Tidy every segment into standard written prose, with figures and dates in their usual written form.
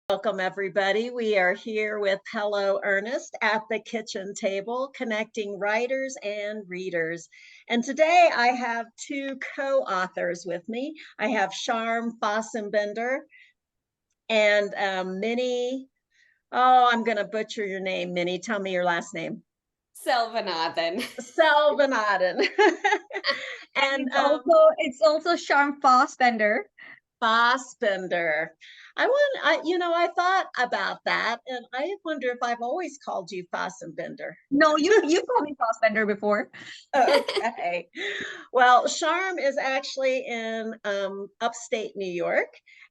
Welcome, everybody. We are here with Hello Ernest at the kitchen table, connecting writers and readers. And today I have two co-authors with me. I have Fassbender and Minnie. Oh, I'm going to butcher your name, Minnie. Tell me your last name. Selvanathan. Selvanathan. And it's also Sharm Fassbender. Fassbender. I thought about that, and I wonder if I've always called you Fassbender. No, you called me Fassbender before. Okay. Well, Sharm is actually in upstate New York,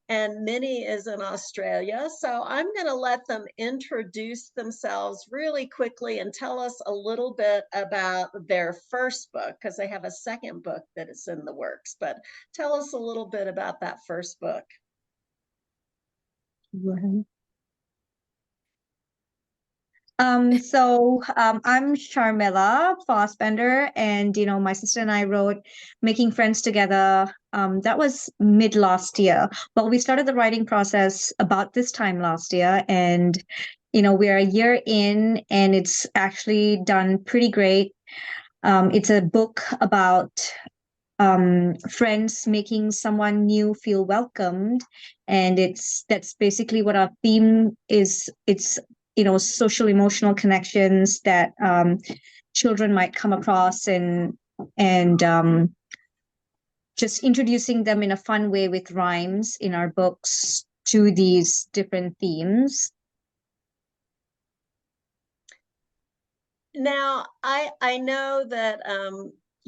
and Minnie is in Australia. So I'm going to let them introduce themselves really quickly and tell us a little bit about their first book, because they have a second book that is in the works. But tell us a little bit about that first book. I'm Sharmilla Fassbender, and my sister and I wrote Making Friends Together. That was mid last year. Well, we started the writing process about this time last year, and we're a year in, and it's actually done pretty great. It's a book about friends making someone new feel welcomed, and that's basically what our theme is. It's social emotional connections that children might come across, and just introducing them in a fun way with rhymes in our books to these different themes. Now, I know that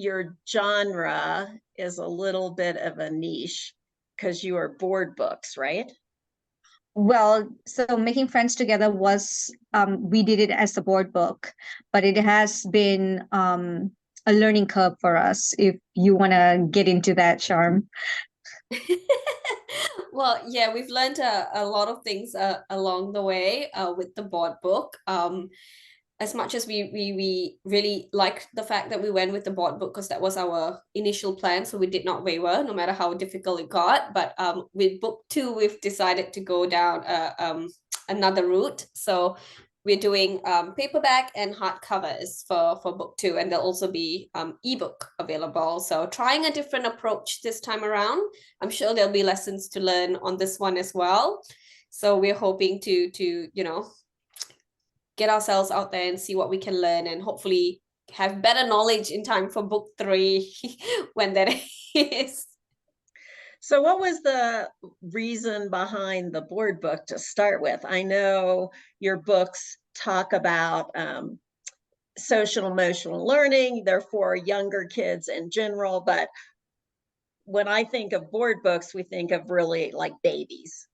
your genre is a little bit of a niche because you are board books, right? Well, so Making Friends Together was, we did it as a board book, but it has been a learning curve for us, if you want to get into that, Sharm. Well, yeah, we've learned a lot of things along the way with the board book. As much as we really liked the fact that we went with the board book, because that was our initial plan, so we did not waver no matter how difficult it got. But with book 2, we've decided to go down another route. So we're doing paperback and hardcovers for book 2, and there'll also be ebook available. So trying a different approach this time around. I'm sure there'll be lessons to learn on this one as well. So we're hoping to get ourselves out there and see what we can learn, and hopefully have better knowledge in time for book 3 when that is. So what was the reason behind the board book to start with? I know your books talk about social emotional learning, they're for younger kids in general, but when I think of board books, we think of really like babies.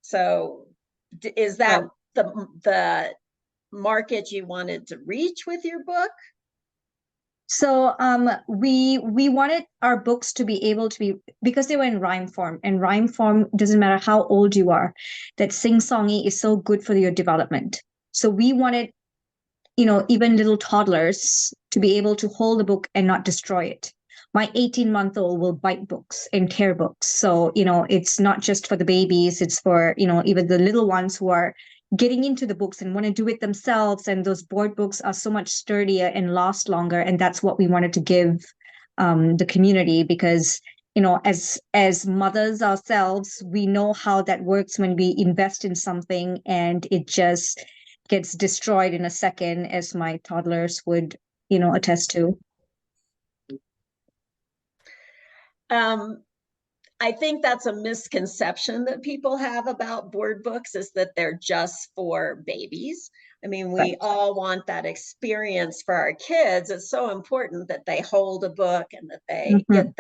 So is that the market you wanted to reach with your book? So we wanted our books to be able to be, because they were in rhyme form, and rhyme form doesn't matter how old you are, that sing-songy is so good for your development. So we wanted, even little toddlers to be able to hold the book and not destroy it. My 18-month-old will bite books and tear books. So, it's not just for the babies, it's for, even the little ones who are getting into the books and want to do it themselves. And those board books are so much sturdier and last longer. And that's what we wanted to give the community, because as mothers ourselves, we know how that works when we invest in something and it just gets destroyed in a second, as my toddlers would attest to. I think that's a misconception that people have about board books, is that they're just for babies. I mean, we all want that experience for our kids. It's so important that they hold a book and that they get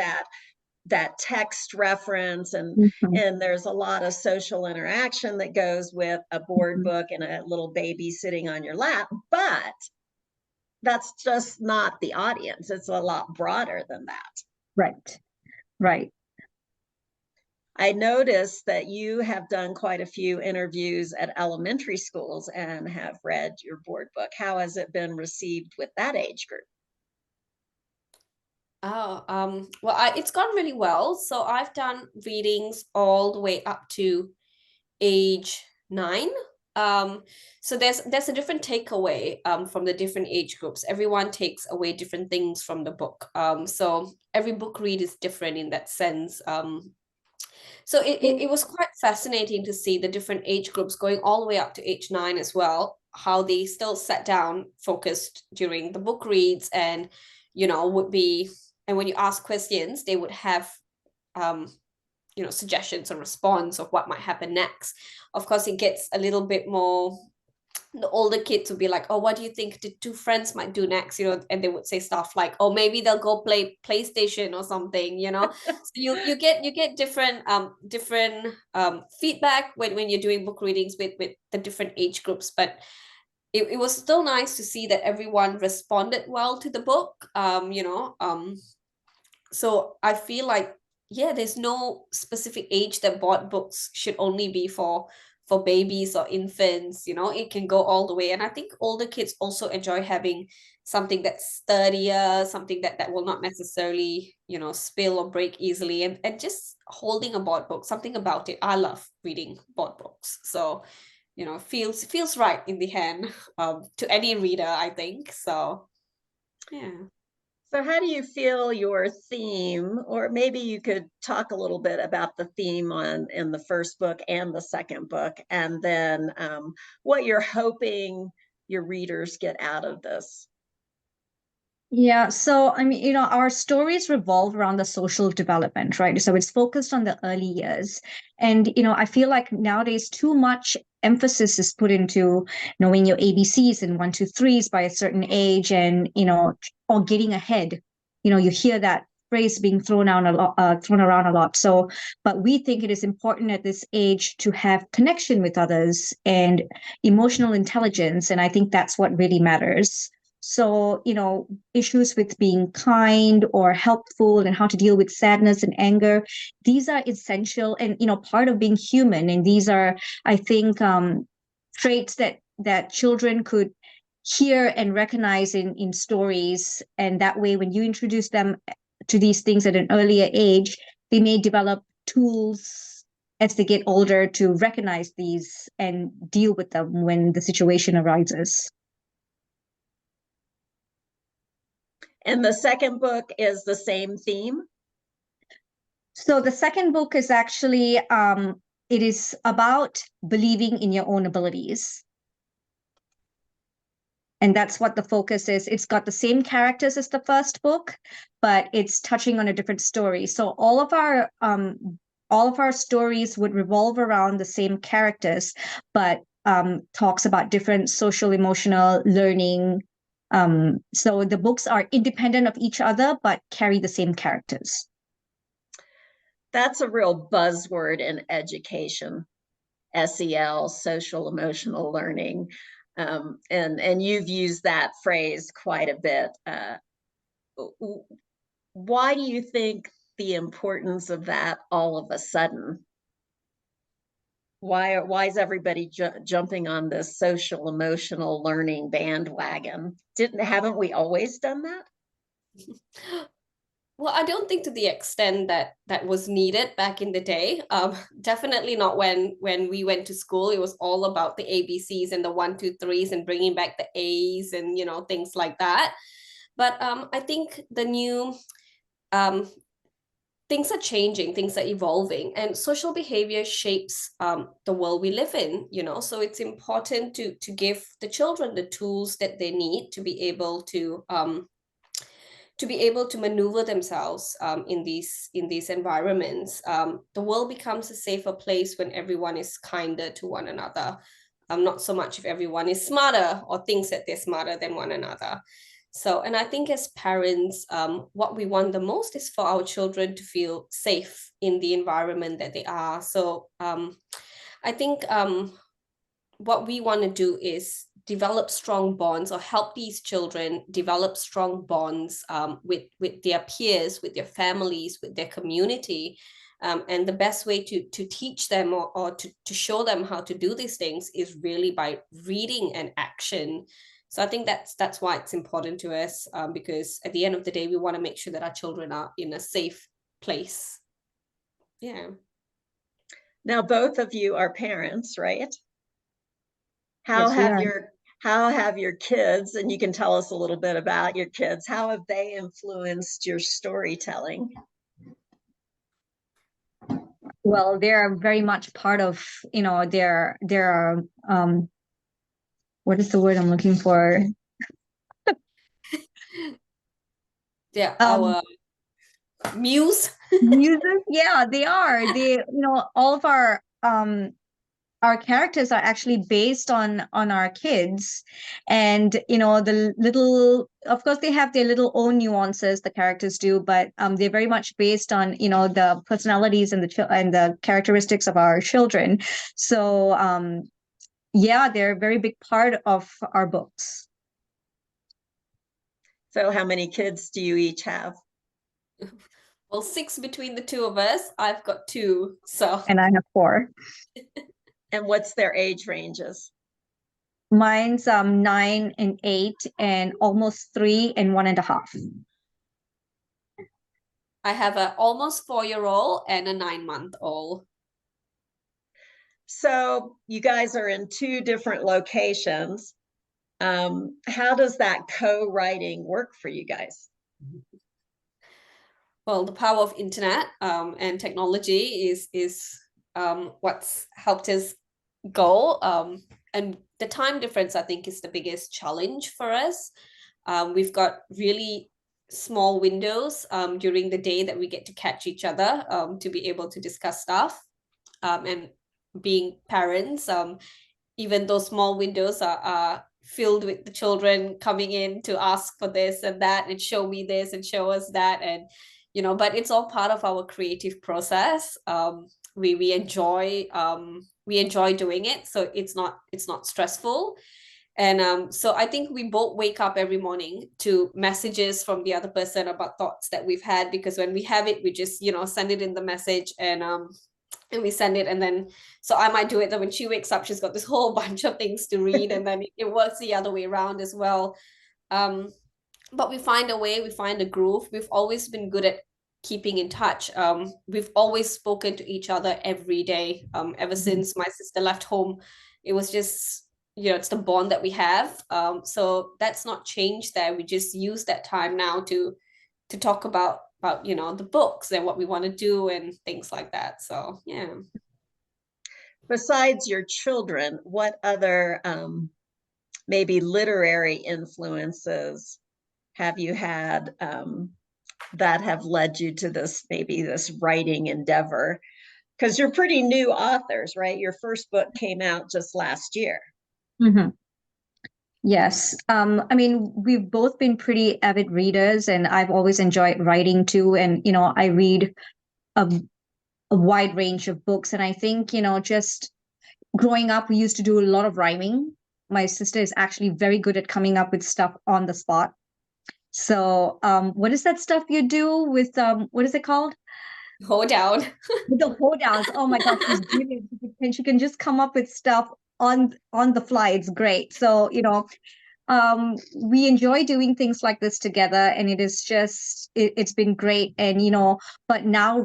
that text reference, and there's a lot of social interaction that goes with a board book and a little baby sitting on your lap, but that's just not the audience. It's a lot broader than that. Right. I noticed that you have done quite a few interviews at elementary schools and have read your board book. How has it been received with that age group? Oh, well, it's gone really well. So I've done readings all the way up to age 9. So there's a different takeaway from the different age groups. Everyone takes away different things from the book. So every book read is different in that sense. So it was quite fascinating to see the different age groups going all the way up to age 9 as well, how they still sat down, focused during the book reads, and would be, and when you ask questions, they would have suggestions or response of what might happen next. Of course, it gets a little bit more, the older kids would be like, oh, what do you think the 2 friends might do next? And they would say stuff like, oh, maybe they'll go play PlayStation or something. So you get different feedback when you're doing book readings with the different age groups. But it was still nice to see that everyone responded well to the book. So I feel like, yeah, there's no specific age that board books should only be for babies or infants. It can go all the way. And I think older kids also enjoy having something that's sturdier, something that will not necessarily spill or break easily, and just holding a board book, something about it. I love reading board books, so feels right in the hand to any reader, I think. So yeah. So how do you feel your theme, or maybe you could talk a little bit about the theme in the first book and the second book, and then what you're hoping your readers get out of this? Yeah, so I mean, our stories revolve around the social development, right? So it's focused on the early years. And, I feel like nowadays too much emphasis is put into knowing your ABCs and 1, 2, 3s by a certain age, and, or getting ahead. You hear that phrase being thrown around a lot. So, but we think it is important at this age to have connection with others and emotional intelligence. And I think that's what really matters. So, issues with being kind or helpful and how to deal with sadness and anger, these are essential and, part of being human. And these are, I think, traits that children could hear and recognize in stories. And that way, when you introduce them to these things at an earlier age, they may develop tools as they get older to recognize these and deal with them when the situation arises. And the second book is the same theme? So the second book is actually, it is about believing in your own abilities. And that's what the focus is. It's got the same characters as the first book, but it's touching on a different story. So all of our stories would revolve around the same characters, but talks about different social emotional learning. So the books are independent of each other, but carry the same characters. That's a real buzzword in education, SEL, social emotional learning. And you've used that phrase quite a bit. Why do you think the importance of that all of a sudden? Why is everybody jumping on this social emotional learning bandwagon? Haven't we always done that? Well, I don't think to the extent that was needed back in the day. Definitely not when we went to school. It was all about the ABCs and the 1, 2, 3s and bringing back the A's and things like that. But I think the new things are changing, things are evolving, and social behavior shapes the world we live in. So it's important to give the children the tools that they need to be able to maneuver themselves in these environments. The world becomes a safer place when everyone is kinder to one another. Not so much if everyone is smarter or thinks that they're smarter than one another. So, and I think as parents, what we want the most is for our children to feel safe in the environment that they are. So I think what we want to do is develop strong bonds, or help these children develop strong bonds with their peers, with their families, with their community. And the best way to teach them or to show them how to do these things is really by reading and action. So I think that's why it's important to us, because at the end of the day, we want to make sure that our children are in a safe place. Yeah. Now, both of you are parents, right? How Yes, we have are. your kids, and you can tell us a little bit about your kids, how have they influenced your storytelling? Well, they're very much part of, their what is the word I'm looking for? Yeah, Um, our muse. music. Yeah, they are. All of our characters are actually based on our kids, and the little, of course, they have their little own nuances, the characters do, but they're very much based on the personalities and the characteristics of our children. So yeah, they're a very big part of our books. So how many kids do you each have? Well, 6 between the two of us. I've got 2, so. And I have 4. And what's their age ranges? Mine's 9 and 8 and almost 3 and 1.5. I have a almost 4-year-old and a 9-month-old. So you guys are in 2 different locations. How does that co-writing work for you guys? Well, the power of internet and technology is what's helped us go. And the time difference, I think, is the biggest challenge for us. We've got really small windows during the day that we get to catch each other to be able to discuss stuff. And being parents, even those small windows are filled with the children coming in to ask for this and that and show me this and show us that, and but it's all part of our creative process. We enjoy doing it, so it's not stressful. And so I think we both wake up every morning to messages from the other person about thoughts that we've had, because when we have it, we just send it in the message, and we send it, and then so I might do it, then when she wakes up she's got this whole bunch of things to read, and then it works the other way around as well. But we find a way, we find a groove. We've always been good at keeping in touch. We've always spoken to each other every day, ever since my sister left home. It was just it's the bond that we have. So that's not changed there. We just use that time now to talk about the books and what we want to do and things like that. So yeah. Besides your children, what other maybe literary influences have you had that have led you to this writing endeavor? Because you're pretty new authors, right? Your first book came out just last year. Mm-hmm. Yes. I mean, we've both been pretty avid readers, and I've always enjoyed writing too. And, I read a wide range of books. And I think, just growing up, we used to do a lot of rhyming. My sister is actually very good at coming up with stuff on the spot. So, what is that stuff you do with, what is it called? Hold down. With the hoedowns. Oh my gosh, she's brilliant. And she can just come up with stuff on the fly. It's great. So, we enjoy doing things like this together, and it is just it's been great. And but now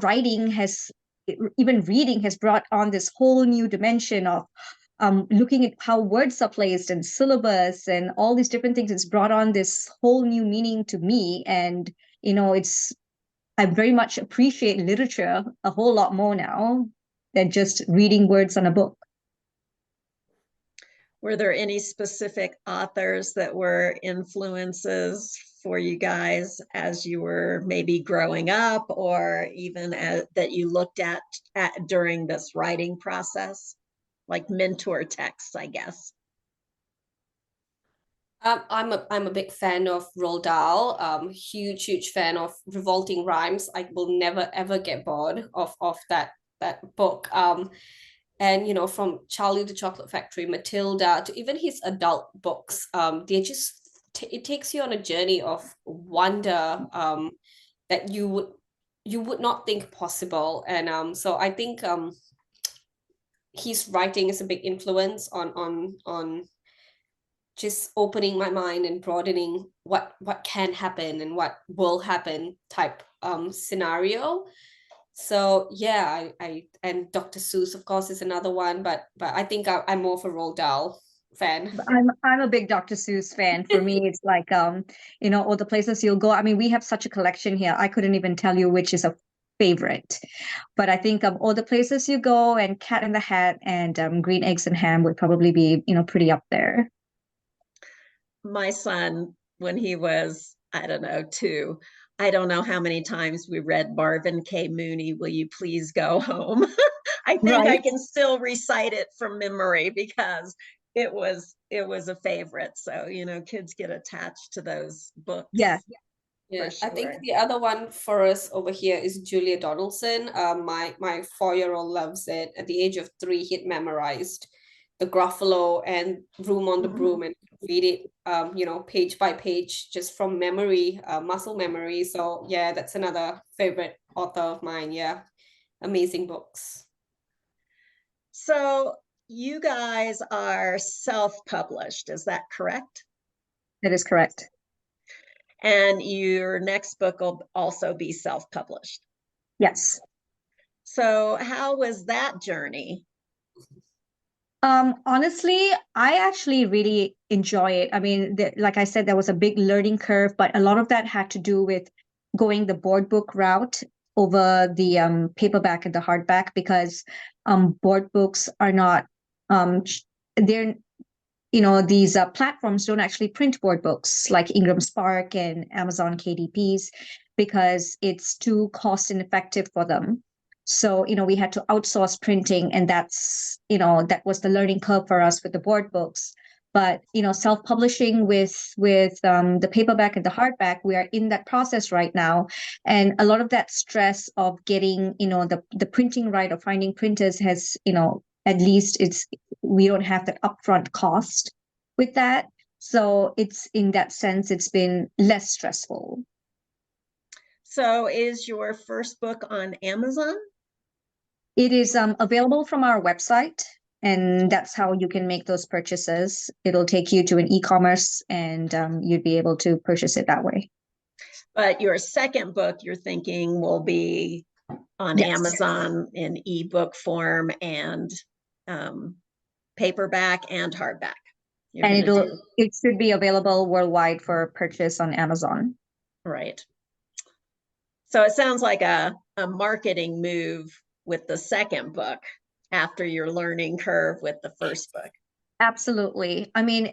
even reading has brought on this whole new dimension of looking at how words are placed and syllabus and all these different things. It's brought on this whole new meaning to me, and I very much appreciate literature a whole lot more now than just reading words on a book. Were there any specific authors that were influences for you guys as you were maybe growing up, or even that you looked at during this writing process, like mentor texts, I guess? I'm a big fan of Roald Dahl. Huge fan of Revolting Rhymes. I will never ever get bored of that book. And from Charlie the Chocolate Factory, Matilda, to even his adult books, they just it takes you on a journey of wonder that you would not think possible. And so I think his writing is a big influence on just opening my mind and broadening what can happen and what will happen type scenario. So yeah, I and Dr. Seuss, of course, is another one, but I think I'm more for Roald Dahl. fan. I'm a big Dr. Seuss fan. For me, it's like all the places you'll go. I mean, we have such a collection here. I couldn't even tell you which is a favorite. But I think all the places you go and Cat in the Hat and Green Eggs and Ham would probably be, pretty up there. My son, when he was, I don't know, 2, I don't know how many times we read Marvin K. Mooney, Will You Please Go Home? I think I can still recite it from memory because it was a favorite. So, kids get attached to those books. Yeah. Yeah, sure. I think the other one for us over here is Julia Donaldson. My 4-year-old loves it. At the age of 3, he'd memorized the Gruffalo and Room on the Broom and read it, page by page, just from memory, muscle memory. So yeah, that's another favorite author of mine. Yeah, amazing books. So you guys are self-published, is that correct? That is correct. And your next book will also be self-published. Yes. So how was that journey? Honestly, I actually really enjoy it. I mean, like I said, there was a big learning curve, but a lot of that had to do with going the board book route over the paperback and the hardback, because board books are not they're these platforms don't actually print board books like Ingram Spark and Amazon KDPs because it's too cost ineffective for them. So, we had to outsource printing, and that was the learning curve for us with the board books. But, self-publishing with the paperback and the hardback, we are in that process right now. And a lot of that stress of getting, the printing right or finding printers has, at least we don't have that upfront cost with that. So it's, in that sense, it's been less stressful. So is your first book on Amazon? It is available from our website, and that's how you can make those purchases. It'll take you to an e-commerce, and you'd be able to purchase it that way. But your second book, you're thinking, will be on Amazon in ebook form and paperback and hardback. And it should be available worldwide for purchase on Amazon. Right. So it sounds like a marketing move with the second book after your learning curve with the first book. Absolutely. I mean,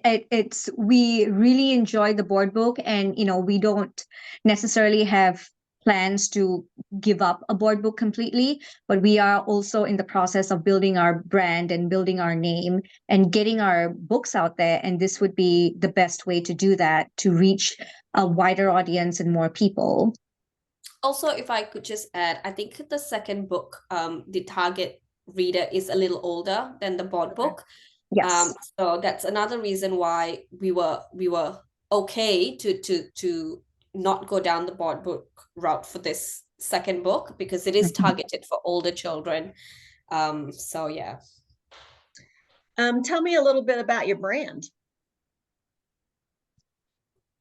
we really enjoy the board book, and we don't necessarily have plans to give up a board book completely, but we are also in the process of building our brand and building our name and getting our books out there. And this would be the best way to do that, to reach a wider audience and more people. Also, if I could just add, I think the second book, the target reader is a little older than the board book. Yes. So that's another reason why we were okay to not go down the board book route for this second book, because it is targeted for older children. So yeah. Tell me a little bit about your brand.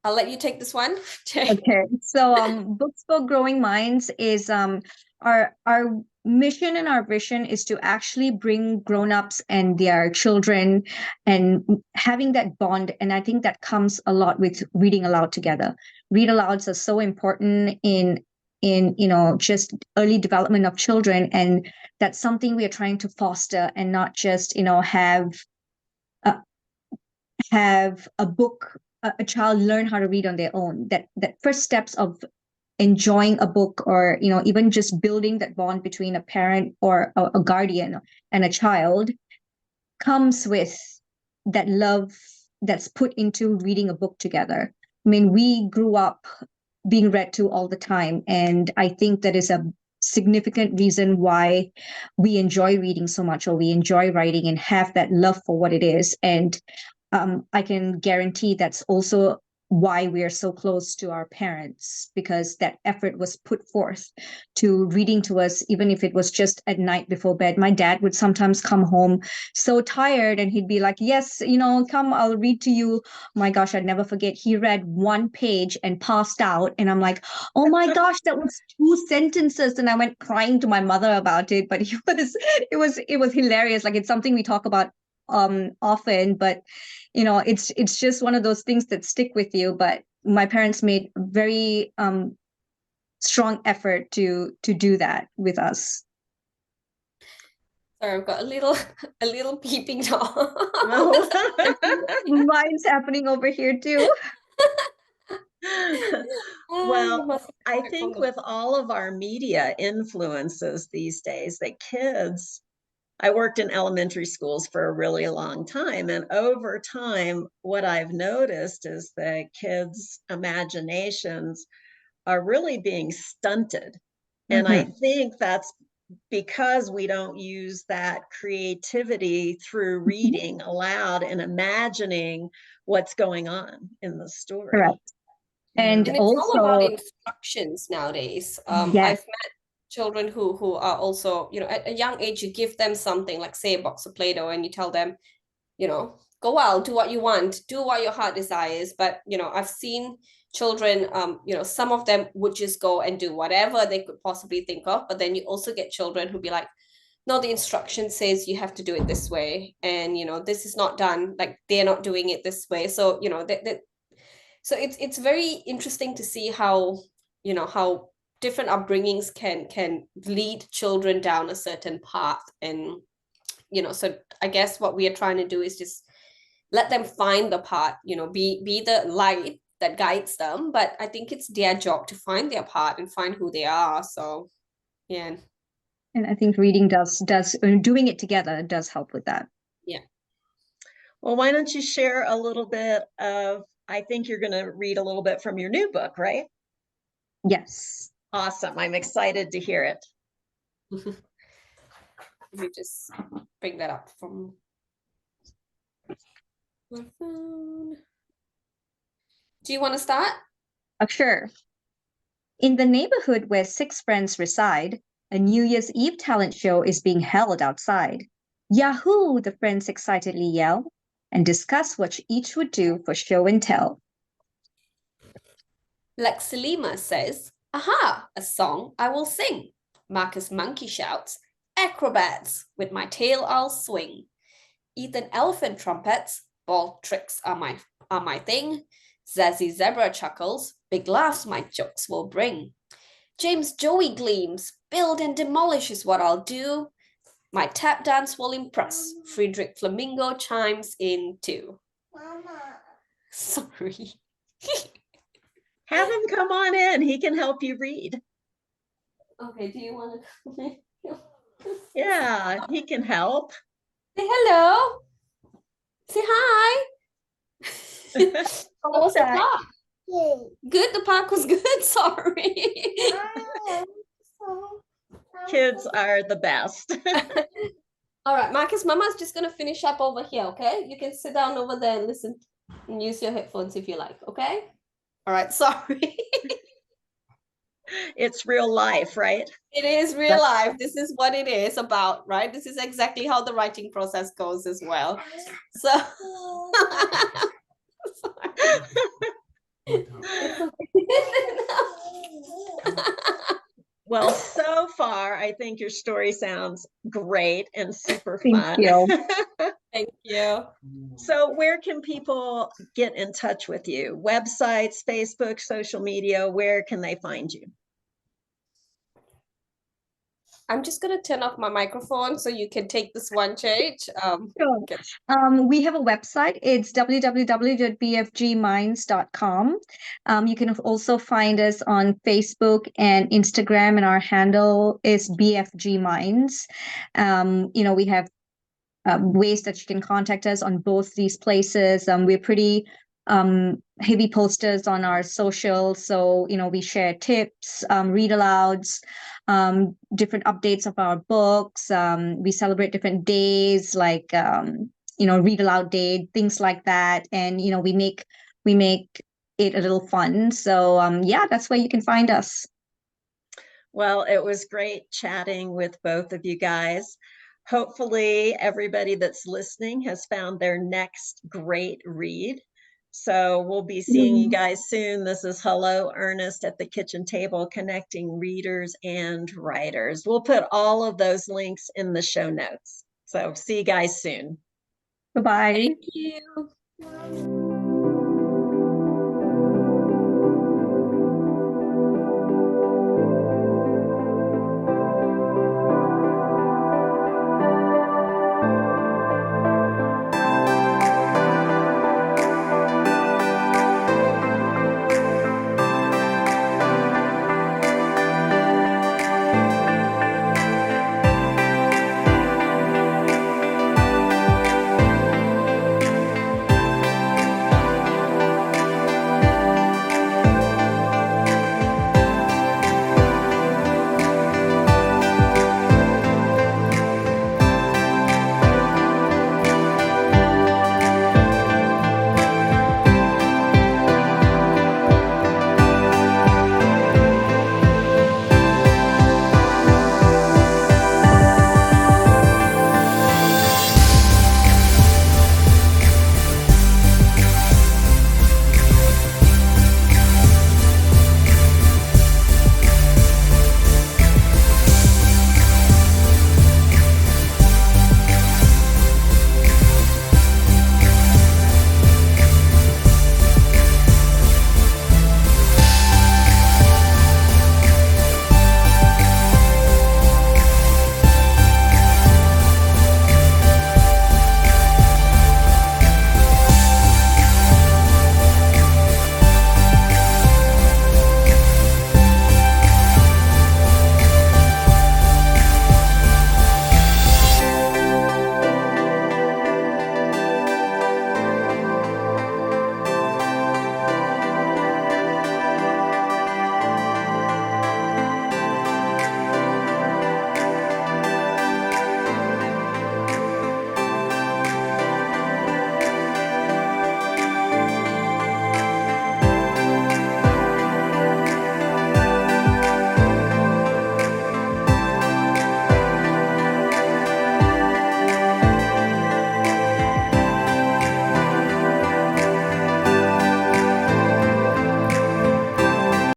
I'll let you take this one. Okay. So Books for Growing Minds is our mission and our vision is to actually bring grown-ups and their children and having that bond. And I think that comes a lot with reading aloud together. Read alouds are so important in just early development of children, and that's something we are trying to foster, and not just have a book, a child learn how to read on their own. That first steps of enjoying a book, or even just building that bond between a parent or a guardian and a child, comes with that love that's put into reading a book together. I mean, we grew up being read to all the time, and I think that is a significant reason why we enjoy reading so much, or we enjoy writing and have that love for what it is. And I can guarantee that's also why we are so close to our parents, because that effort was put forth to reading to us, even if it was just at night before bed. My dad would sometimes come home so tired, and he'd be like, yes, come, I'll read to you. My gosh, I'd never forget. He read one page and passed out. And I'm like, oh my gosh, that was 2 sentences. And I went crying to my mother about it. But it was hilarious. Like, it's something we talk about often, but it's just one of those things that stick with you. But my parents made very strong effort to do that with us. Sorry, I've got a little peeping dog. Mine's happening over here too. Well, I think with all of our media influences these days, that kids, I worked in elementary schools for a really long time, and over time, what I've noticed is that kids' imaginations are really being stunted. And I think that's because we don't use that creativity through reading aloud and imagining what's going on in the story. Correct. And it's also all about instructions nowadays. I've met children who are also, at a young age, you give them something like, say, a box of Play-Doh, and you tell them, go out, do what you want, do what your heart desires. But I've seen children, some of them would just go and do whatever they could possibly think of, but then you also get children who be like, no, the instruction says you have to do it this way, and this is not done, like they're not doing it this way. So so it's very interesting to see how how different upbringings can lead children down a certain path. And so I guess what we are trying to do is just let them find the path, be the light that guides them. But I think it's their job to find their path and find who they are. So yeah. And I think reading does doing it together does help with that. Yeah. Well, why don't you share a little bit of, I think you're going to read a little bit from your new book, right? Yes. Awesome. I'm excited to hear it. Let me just bring that up from my phone. Do you want to start? Sure. In the neighborhood where 6 friends reside, a New Year's Eve talent show is being held outside. Yahoo! The friends excitedly yell and discuss what each would do for show and tell. Lexilima says, aha, a song I will sing. Marcus Monkey shouts, acrobats, with my tail I'll swing. Ethan Elephant trumpets, ball tricks are my thing. Zazzy Zebra chuckles, big laughs my jokes will bring. James Joey gleams, build and demolish is what I'll do. My tap dance will impress. Friedrich Flamingo chimes in too. Mama. Sorry. Have him come on in. He can help you read. Okay, do you want to? Yeah, he can help. Say hello. Say hi. How was the park? Good, the park was good. Sorry. Kids are the best. All right, Marcus, Mama's just going to finish up over here, okay? You can sit down over there and listen and use your headphones if you like, okay? All right, sorry. It's real life, right? It is real life. This is what it is about, right? This is exactly how the writing process goes as well. So, Well, so far, I think your story sounds great and super fun. Thank you. Thank you. So where can people get in touch with you? Websites, Facebook, social media, where can they find you? I'm just going to turn off my microphone so you can take this one change. Sure. Okay. We have a website. It's www.bfgminds.com. You can also find us on Facebook and Instagram, and our handle is bfgminds. We have ways that you can contact us on both these places. We're pretty heavy posters on our socials, so we share tips, read alouds, different updates of our books. We celebrate different days like read aloud day, things like that, and we make it a little fun. So that's where you can find us. Well, it was great chatting with both of you guys. Hopefully everybody that's listening has found their next great read. So we'll be seeing you guys soon. This is Hello, Ernest at the kitchen table, connecting readers and writers. We'll put all of those links in the show notes. So see you guys soon. Bye-bye. Thank you.